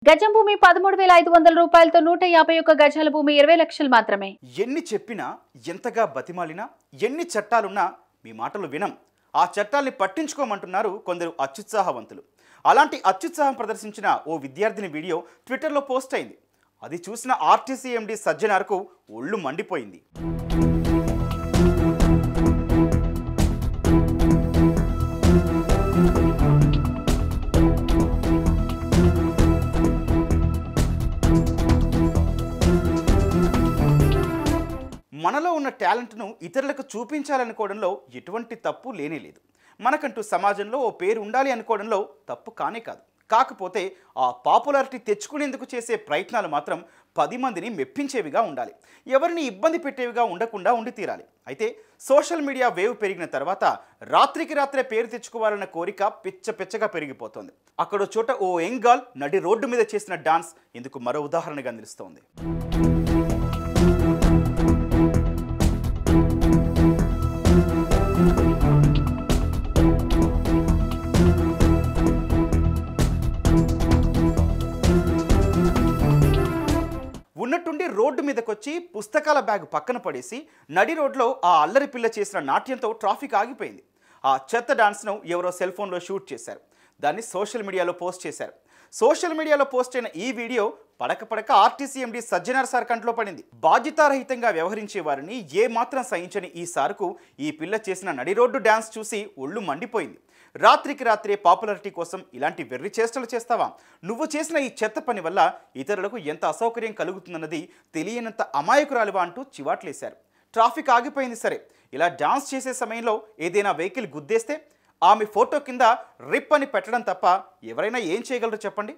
గజం భూమి 13,500 రూపాయలతో 151 గజాల భూమి 20 లక్షలు మాత్రమే. ఎన్ని చెప్పినా ఎంతగా బతిమాలినా ఎన్ని చట్టాలున్నా మీ మాటలు వినం. ఆ చట్టాల్ని పట్టించుకోమంటున్నారు కొందరు అత్యుత్సాహవంతులు. అలాంటి అత్యుత్సాహం ప్రదర్శించిన ఓ విద్యార్థిని వీడియో ట్విట్టర్లో పోస్ట్ అయింది. అది చూసిన ఆర్టీసీ ఎండీ సజ్జనార్కు ఒళ్ళు మండిపోయింది. మనలో ఉన్న టాలెంట్ను ఇతరులకు చూపించాలనుకోవడంలో ఎటువంటి తప్పు లేనేలేదు. మనకంటూ సమాజంలో ఓ పేరు ఉండాలి అనుకోవడంలో తప్పు కానే కాదు. కాకపోతే ఆ పాపులారిటీ తెచ్చుకునేందుకు చేసే ప్రయత్నాలు మాత్రం 10 మందిని మెప్పించేవిగా ఉండాలి. ఎవరిని ఇబ్బంది పెట్టేవిగా ఉండకుండా ఉండి తీరాలి. అయితే సోషల్ మీడియా వేవ్ పెరిగిన తర్వాత రాత్రికి రాత్రే పేరు తెచ్చుకోవాలన్న కోరిక పిచ్చగా పెరిగిపోతుంది. అక్కడో చోట ఓ యంగ్ గర్ల్ నడి రోడ్డు మీద చేసిన డాన్స్ ఇందుకు మరో ఉదాహరణగా నిలుస్తోంది. ఉన్నట్టుండి రోడ్డు మీదకొచ్చి పుస్తకాల బ్యాగ్ పక్కన పడేసి నడి రోడ్లో ఆ అల్లరి పిల్ల చేసిన నాట్యంతో ట్రాఫిక్ ఆగిపోయింది. ఆ చెత్త డాన్స్ను ఎవరో సెల్ ఫోన్లో షూట్ చేశారు. దాన్ని సోషల్ మీడియాలో పోస్ట్ చేశారు. సోషల్ మీడియాలో పోస్ట్ అయిన ఈ వీడియో పడక ఆర్టీసీ ఎండీ సజ్జనార్ సార్ కంట్లో పడింది. బాధ్యతారహితంగా వ్యవహరించే వారిని ఏమాత్రం సహించని ఈ సార్కు ఈ పిల్ల చేసిన నడి రోడ్డు డాన్స్ చూసి ఒళ్ళు మండిపోయింది. రాత్రికి రాత్రే పాపులారిటీ కోసం ఇలాంటి వెర్రి చేష్టలు చేస్తావా? నువ్వు చేసిన ఈ చెత్త పని వల్ల ఇతరులకు ఎంత అసౌకర్యం కలుగుతుందన్నది తెలియనంత అమాయకురాలివా అంటూ చివాట్లేశారు. ట్రాఫిక్ ఆగిపోయింది సరే, ఇలా డాన్స్ చేసే సమయంలో ఏదైనా వెహికల్ గుద్దేస్తే ఆమె ఫోటో కింద రిప్ అని పెట్టడం తప్ప ఎవరైనా ఏం చేయగలరు చెప్పండి?